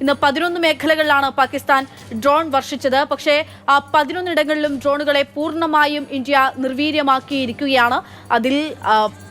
ഇന്ന് 11 മേഖലകളിലാണ് പാകിസ്ഥാൻ ഡ്രോൺ വർഷിച്ചത്. പക്ഷേ ആ 11 ഇടങ്ങളിലും ഡ്രോണുകളെ പൂർണ്ണമായും ഇന്ത്യ നിർവീര്യമാക്കിയിരിക്കുകയാണ്. അതിൽ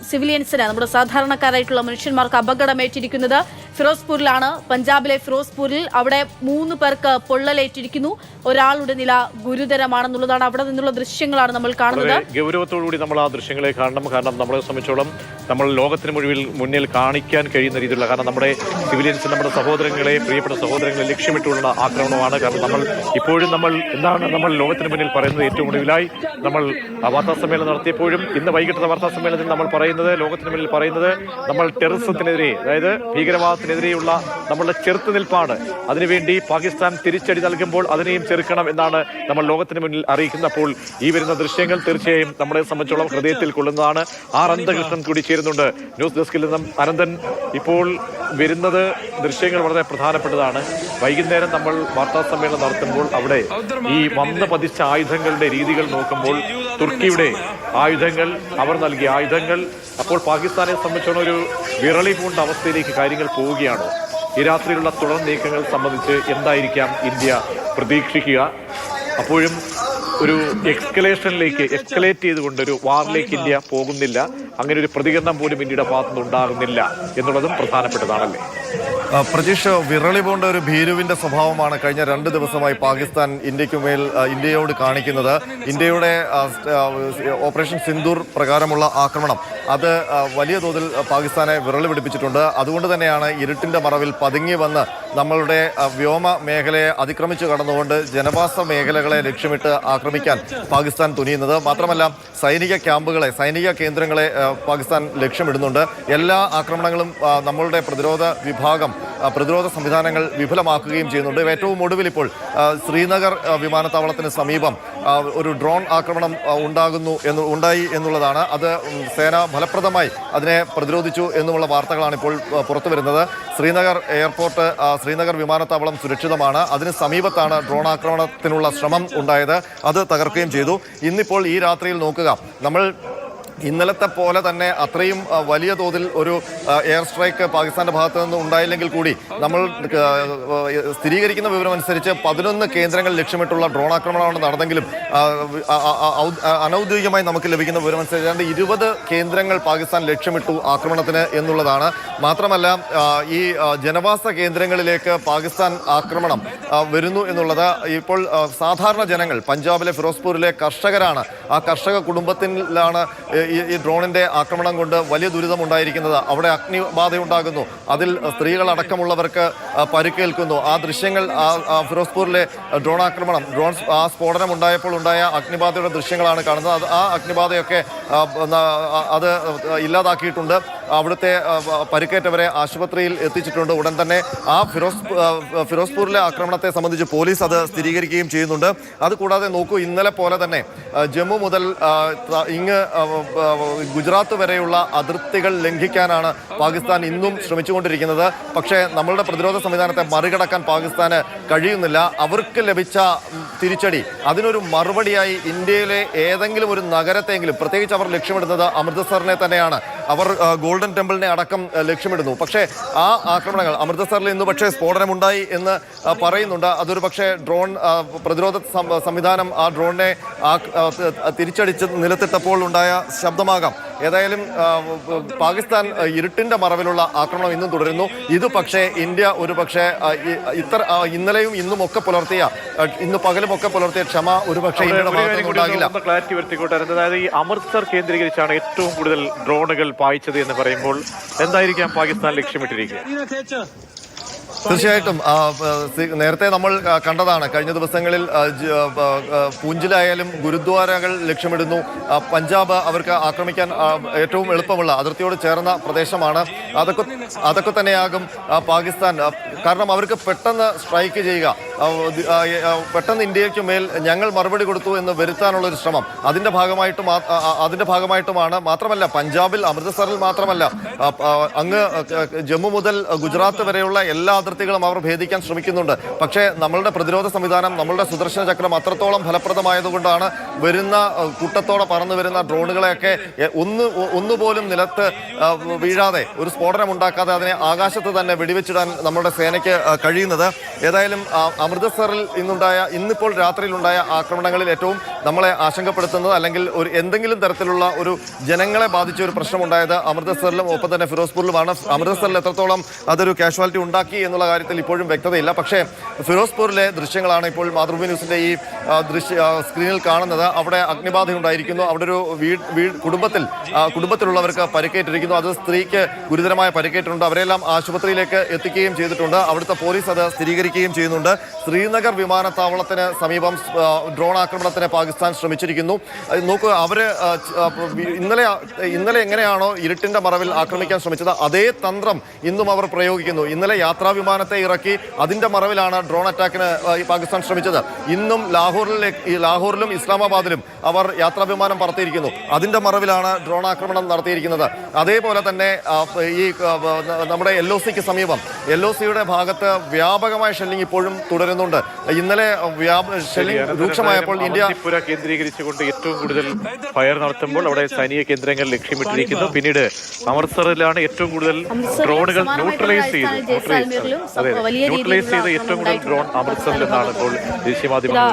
സിവിലിയൻസിന്, നമ്മുടെ സാധാരണക്കാരായിട്ടുള്ള മനുഷ്യന്മാർക്ക് അപകടമേറ്റിരിക്കുന്നത് ഫിറോസ്പൂരിലാണ്. പഞ്ചാബിലെ ഫിറോസ്പൂരിൽ അവിടെ 3 പേർക്ക് പൊള്ളലേറ്റിരിക്കുന്നു. ഒരാളുടെ നില ഗുരുതരമാണെന്നുള്ളതാണ് അവിടെ നിന്നുള്ള ദൃശ്യങ്ങളാണ് നമ്മൾ കാണുന്നത്. ഗൗരവത്തോടുകൂടി നമ്മൾ ആ ദൃശ്യങ്ങളെ കാണണം. കാരണം നമ്മളെ സംബന്ധിച്ചോളം നമ്മൾ ലോകത്തിന് മുന്നിൽ കാണിക്കാൻ കഴിയുന്ന രീതിയിലുള്ള, കാരണം നമ്മുടെ സിവിലിയൻസ്, നമ്മുടെ സഹോദരങ്ങളെ, പ്രിയപ്പെട്ട സഹോദരങ്ങളെ ലക്ഷ്യമിട്ടുള്ള ആക്രമണമാണ്. കാരണം നമ്മൾ ലോകത്തിന് മുന്നിൽ പറയുന്നത്, ഏറ്റവും ഒടുവിലായി നമ്മൾ വാർത്താ സമ്മേളനം നടത്തിയപ്പോഴും ഇന്ന് വൈകിട്ടത്തെ വാർത്താ സമ്മേളനത്തിൽ നമ്മൾ പറയുന്നത്, ലോകത്തിന് മുന്നിൽ പറയുന്നത്, നമ്മൾ ടെററിസത്തിനെതിരെ, അതായത് ഭീകരവാദത്തിനെതിരെയുള്ള നമ്മളുടെ ചെറുത്തുനിൽപ്പാണ്. അതിനുവേണ്ടി പാകിസ്ഥാൻ തിരിച്ചടി നൽകുമ്പോൾ അതിനെയും ചെറുക്കണം എന്നാണ് നമ്മൾ ലോകത്തിന് മുന്നിൽ അറിയിക്കുന്നത്. അപ്പോൾ ഈ വരുന്ന ദൃശ്യങ്ങൾ തീർച്ചയായും നമ്മളെ സംബന്ധിച്ചോളം ഹൃദയത്തിൽ കൊള്ളുന്നതാണ്. ആർ അനന്തകൃഷ്ണൻ കൂടി ചേരുന്നുണ്ട് ന്യൂസ് ഡെസ്കിൽ നിന്നും. അനന്തൻ, ഇപ്പോൾ വരുന്നത് ദൃശ്യങ്ങൾ വളരെ പ്രധാനപ്പെട്ടതാണ്. വൈകുന്നേരം നമ്മൾ വാർത്താ സമ്മേളനം നടത്തുമ്പോൾ അവിടെ ഈ വന്ന് പതിച്ച ആയുധങ്ങളുടെ രീതികൾ നോക്കുമ്പോൾ, തുർക്കിയുടെ ആയുധങ്ങൾ, അവർ നൽകിയ ആയുധങ്ങൾ, അപ്പോൾ പാകിസ്ഥാനെ സംബന്ധിച്ചോളം ഒരു വിറളി പൂണ്ട അവസ്ഥയിലേക്ക് കാര്യങ്ങൾ പോവുകയാണോ? ഈ രാത്രിയിലുള്ള തുടർ നീക്കങ്ങൾ സംബന്ധിച്ച് എന്തായിരിക്കാം ഇന്ത്യ പ്രതീക്ഷിക്കുക? അപ്പോഴും ഒരു എസ്കലേറ്റ് ചെയ്തുകൊണ്ട് ഒരു വാറിലേക്ക് ഇന്ത്യ പോകുന്നില്ല, അങ്ങനെ ഒരു പ്രതികരണം പോലും ഇന്ത്യയുടെ ഭാഗത്തുനിന്ന് ഉണ്ടാകുന്നില്ല എന്നുള്ളതും പ്രധാനപ്പെട്ടതാണല്ലേ? പ്രതീക്ഷ, വിറളി പോണ്ട ഒരു ഭീരുവിന്റെ സ്വഭാവമാണ് കഴിഞ്ഞ 2 ദിവസമായി പാകിസ്ഥാൻ ഇന്ത്യയോട് കാണിക്കുന്നത്. ഇന്ത്യയുടെ ഓപ്പറേഷൻ സിന്ദൂർ പ്രകാരമുള്ള ആക്രമണം അത് വലിയ തോതിൽ പാകിസ്ഥാനെ വിറളി പിടിപ്പിച്ചിട്ടുണ്ട്. അതുകൊണ്ട് തന്നെയാണ് ഇരുട്ടിന്റെ മറവിൽ പതുങ്ങി വന്ന് നമ്മളുടെ വ്യോമ മേഖലയെ അതിക്രമിച്ചു കടന്നുകൊണ്ട് ജനവാസ മേഖലകളെ ലക്ഷ്യമിട്ട് ആക്രമിക്കാൻ പാകിസ്ഥാൻ തുനിയുന്നത്. മാത്രമല്ല, സൈനിക ക്യാമ്പുകളെ, സൈനിക കേന്ദ്രങ്ങളെ പാകിസ്ഥാൻ ലക്ഷ്യമിടുന്നുണ്ട്. എല്ലാ ആക്രമണങ്ങളും നമ്മളുടെ പ്രതിരോധ സംവിധാനങ്ങൾ വിഫലമാക്കുകയും ചെയ്യുന്നുണ്ട്. ഏറ്റവും ഒടുവിൽ ഇപ്പോൾ ശ്രീനഗർ വിമാനത്താവളത്തിന് സമീപം ഒരു ഡ്രോൺ ആക്രമണം ഉണ്ടായി എന്നുള്ളതാണ്. അത് സേന ഫലപ്രദമായി അതിനെ പ്രതിരോധിച്ചു എന്നുമുള്ള വാർത്തകളാണ് ഇപ്പോൾ പുറത്തു വരുന്നത്. ശ്രീനഗർ എയർപോർട്ട്, ശ്രീനഗർ വിമാനത്താവളം സുരക്ഷിതമാണ്. അതിന് സമീപത്താണ് ഡ്രോൺ ആക്രമണത്തിനുള്ള ശ്രമം ഉണ്ടായത്. അത് തകർക്കുകയും ചെയ്തു. ഇന്നിപ്പോൾ ഈ രാത്രിയിൽ നോക്കുക, നമ്മൾ ഇന്നലത്തെ പോലെ തന്നെ അത്രയും വലിയ തോതിൽ ഒരു എയർ സ്ട്രൈക്ക് പാകിസ്ഥാന്റെ ഭാഗത്തു നിന്ന് ഉണ്ടായില്ലെങ്കിൽ കൂടി നമ്മൾ സ്ഥിരീകരിക്കുന്ന വിവരമനുസരിച്ച് 11 കേന്ദ്രങ്ങൾ ലക്ഷ്യമിട്ടുള്ള ഡ്രോൺ ആക്രമണമാണ് നടന്നെങ്കിലും അനൗദ്യോഗികമായി നമുക്ക് ലഭിക്കുന്ന വിവരമനുസരിച്ച് 20 കേന്ദ്രങ്ങൾ പാകിസ്ഥാൻ ലക്ഷ്യമിട്ടു ആക്രമണത്തിന് എന്നുള്ളതാണ്. മാത്രമല്ല, ഈ ജനവാസ കേന്ദ്രങ്ങളിലേക്ക് പാകിസ്ഥാൻ ആക്രമണം വരുന്നു എന്നുള്ളത് ഇപ്പോൾ സാധാരണ ജനങ്ങൾ, പഞ്ചാബിലെ ഫിറോസ്പൂരിലെ കർഷകരാണ്, ആ കർഷക കുടുംബത്തിലാണ് ഈ ഡ്രോണിന്റെ ആക്രമണം കൊണ്ട് വലിയ ദുരിതമുണ്ടായിരിക്കുന്നത്. അവിടെ അഗ്നിബാധയുണ്ടാകുന്നു, അതിൽ സ്ത്രീകളടക്കമുള്ളവർക്ക് പരിക്കേൽക്കുന്നു. ആ ദൃശ്യങ്ങൾ, ഫിറോസ്പൂരിലെ ഡ്രോൺ സ്ഫോടനം ഉണ്ടായപ്പോൾ ഉണ്ടായ അഗ്നിബാധയുടെ ദൃശ്യങ്ങളാണ് കാണുന്നത്. ആ അഗ്നിബാധയൊക്കെ അത് ഇല്ലാതാക്കിയിട്ടുണ്ട്. അവിടുത്തെ പരിക്കേറ്റവരെ ആശുപത്രിയിൽ എത്തിച്ചിട്ടുണ്ട്. ഉടൻ തന്നെ ആ ഫിറോസ്പൂരിലെ ആക്രമണത്തെ സംബന്ധിച്ച് പോലീസ് അത് സ്ഥിരീകരിക്കുകയും ചെയ്യുന്നുണ്ട്. അതുകൂടാതെ നോക്കൂ, ഇന്നലെ പോലെ തന്നെ ജമ്മു മുതൽ ഇങ്ങ് ഗുജറാത്ത് വരെയുള്ള അതിർത്തികൾ ലംഘിക്കാനാണ് പാകിസ്ഥാൻ ഇന്നും ശ്രമിച്ചുകൊണ്ടിരിക്കുന്നത്. പക്ഷേ നമ്മളുടെ പ്രതിരോധ സംവിധാനത്തെ മറികടക്കാൻ പാകിസ്ഥാന് കഴിയുന്നില്ല. അവർക്ക് ലഭിച്ച തിരിച്ചടി, അതിനൊരു മറുപടിയായി ഇന്ത്യയിലെ ഏതെങ്കിലും ഒരു നഗരത്തെങ്കിലും, പ്രത്യേകിച്ച് അവർ ലക്ഷ്യമിടുന്നത് അമൃത്സറിനെ തന്നെയാണ്. അവർ ഗോൾഡൻ ടെമ്പിളിനെ അടക്കം ലക്ഷ്യമിടുന്നു. പക്ഷേ ആ ആക്രമണങ്ങൾ, അമൃത്സറിൽ ഇന്ന് പക്ഷേ സ്ഫോടനമുണ്ടായി എന്ന് പറയുന്നുണ്ട്. അതൊരു പക്ഷേ ഡ്രോൺ പ്രതിരോധ സംവിധാനം ആ ഡ്രോണിനെ തിരിച്ചടിച്ച് നിലത്തിട്ടപ്പോൾ ഉണ്ടായ ശബ്ദമാകാം. ഏതായാലും പാകിസ്ഥാൻ ഇരുട്ടിന്റെ മറവിലുള്ള ആക്രമണം ഇന്നും തുടരുന്നു. ഇത് പക്ഷേ ഇന്ത്യ ഒരു പക്ഷേ ഇന്നലെയും ഇന്നും ഒക്കെ പുലർത്തിയ, ഇന്ന് പകലും ഒക്കെ പുലർത്തിയ ക്ഷമ ഒരു പക്ഷേ ഇന്ത്യയുടെ ഭാഗത്തുനിന്നുണ്ടാകില്ല. ക്ലാരിറ്റി വരുത്തിക്കോട്ടെ. അതായത് ഈ അമൃത്സർ കേന്ദ്രീകരിച്ചാണ് ഏറ്റവും കൂടുതൽ ഡ്രോണുകൾ പായിച്ചത് എന്ന് പറയുമ്പോൾ എന്തായിരിക്കാം പാകിസ്ഥാൻ ലക്ഷ്യമിട്ടിരിക്കുക? തീർച്ചയായിട്ടും നേരത്തെ നമ്മൾ കണ്ടതാണ്. കഴിഞ്ഞ ദിവസങ്ങളിൽ പൂഞ്ചിലായാലും ഗുരുദ്വാരകൾ ലക്ഷ്യമിടുന്നു. പഞ്ചാബ് അവർക്ക് ആക്രമിക്കാൻ ഏറ്റവും എളുപ്പമുള്ള, അതിർത്തിയോട് ചേർന്ന പ്രദേശമാണ്. അതൊക്കെ തന്നെയാകും പാകിസ്ഥാൻ. കാരണം അവർക്ക് പെട്ടെന്ന് സ്ട്രൈക്ക് ചെയ്യുക, പെട്ടെന്ന് ഇന്ത്യയ്ക്ക് മേൽ ഞങ്ങൾ മറുപടി കൊടുത്തു എന്ന് വരുത്താനുള്ളൊരു ശ്രമം, അതിന്റെ ഭാഗമായിട്ടുമാണ്. മാത്രമല്ല, പഞ്ചാബിൽ, അമൃത്സറിൽ മാത്രമല്ല, അങ്ങ് ജമ്മു മുതൽ ഗുജറാത്ത് വരെയുള്ള എല്ലാ അതിർത്തികളും അവർ ഭേദിക്കാൻ ശ്രമിക്കുന്നുണ്ട്. പക്ഷേ നമ്മളുടെ പ്രതിരോധ സംവിധാനം, നമ്മളുടെ സുദർശന ചക്രം അത്രത്തോളം ഫലപ്രദമായതുകൊണ്ടാണ് വരുന്ന കൂട്ടത്തോടെ പറന്നു വരുന്ന ഡ്രോണുകളെയൊക്കെ ഒന്നുപോലും നിലത്ത് വീഴാതെ, ഒരു സ്ഫോടനം ഉണ്ടാക്കാതെ അതിനെ ആകാശത്ത് തന്നെ വെടിവെച്ചിടാൻ നമ്മളുടെ സേന സേനയ്ക്ക് കഴിയുന്നത്. ഏതായാലും അമൃത്സറിൽ ഇന്നിപ്പോൾ രാത്രിയിലുണ്ടായ ആക്രമണങ്ങളിൽ ഏറ്റവും നമ്മളെ ആശങ്കപ്പെടുത്തുന്നത് അല്ലെങ്കിൽ എന്തെങ്കിലും തരത്തിലുള്ള ഒരു ജനങ്ങളെ ബാധിച്ച ഒരു പ്രശ്നമുണ്ടായത് അമൃത്സറിലും ഒപ്പം തന്നെ ഫിറോസ്പൂരിലുമാണ്. അമൃത്സറിൽ എത്രത്തോളം അതൊരു കാഷ്വാലിറ്റി ഉണ്ടാക്കി എന്നുള്ള കാര്യത്തിൽ ഇപ്പോഴും വ്യക്തതയില്ല. പക്ഷേ ഫിറോസ്പൂരിലെ ദൃശ്യങ്ങളാണ് ഇപ്പോൾ മാതൃഭൂമി ന്യൂസിന്റെ ഈ സ്ക്രീനിൽ കാണുന്നത്. അവിടെ അഗ്നിബാധ ഉണ്ടായിരിക്കുന്നു. അവിടെ ഒരു കുടുംബത്തിലുള്ളവർക്ക് പരിക്കേറ്റിരിക്കുന്നു. അത് സ്ത്രീക്ക് ഗുരുതരമായ പരിക്കേറ്റുണ്ട്. അവരെല്ലാം ആശുപത്രിയിലേക്ക് എത്തിക്കുകയും ചെയ്തിട്ടുണ്ട്. അവിടുത്തെ പോലീസ് അത് സ്ഥിരീകരിക്കുകയും ചെയ്യുന്നുണ്ട്. ശ്രീനഗർ വിമാനത്താവളത്തിന് സമീപം ഡ്രോൺ ആക്രമണത്തിന് പാകിസ്ഥാൻ ശ്രമിച്ചിരിക്കുന്നു. നോക്കൂ, അവര് ഇന്നലെ എങ്ങനെയാണോ ഇരുട്ടിന്റെ മറവിൽ ആക്രമിക്കാൻ ശ്രമിച്ചത് അതേ തന്ത്രം ഇന്നും അവർ പ്രയോഗിക്കുന്നു. ഇന്നലെ യാത്രാ വിമാനത്തെ ഇറക്കി അതിന്റെ മറവിലാണ് ഡ്രോൺ അറ്റാക്കിന് പാകിസ്ഥാൻ ശ്രമിച്ചത്. ഇന്നും ലാഹോറിലും ഇസ്ലാമാബാദിലും അവർ യാത്രാ വിമാനം പറത്തിയിരിക്കുന്നു. അതിന്റെ മറവിലാണ് ഡ്രോൺ ആക്രമണം നടത്തിയിരിക്കുന്നത്. അതേപോലെ തന്നെ ഈ നമ്മുടെ LOCക്ക് സമീപം LOCയുടെ ഭാഗത്ത് വ്യാപകമായ ഷെല്ലിംഗ് ഇപ്പോഴും തുടരുന്നുണ്ട്. ഇന്നലെ ഷെല്ലിംഗ് രൂക്ഷമായപ്പോൾ ഇന്ത്യ കേന്ദ്രീകരിച്ചുകൊണ്ട് ഏറ്റവും കൂടുതൽ ഫയർ നടത്തുമ്പോൾ അവിടെ സൈനിക കേന്ദ്രങ്ങൾ ലക്ഷ്യമിട്ടിരിക്കുന്നു. പിന്നീട് അമൃത്സറിലാണ് ഏറ്റവും കൂടുതൽ ഡ്രോണുകൾ ന്യൂട്രലൈസ് ചെയ്ത് ഏറ്റവും കൂടുതൽ ഡ്രോൺ അമൃത്സറിൽ നിന്നാണ് ഇപ്പോൾ ദേശീയ മാധ്യമങ്ങൾ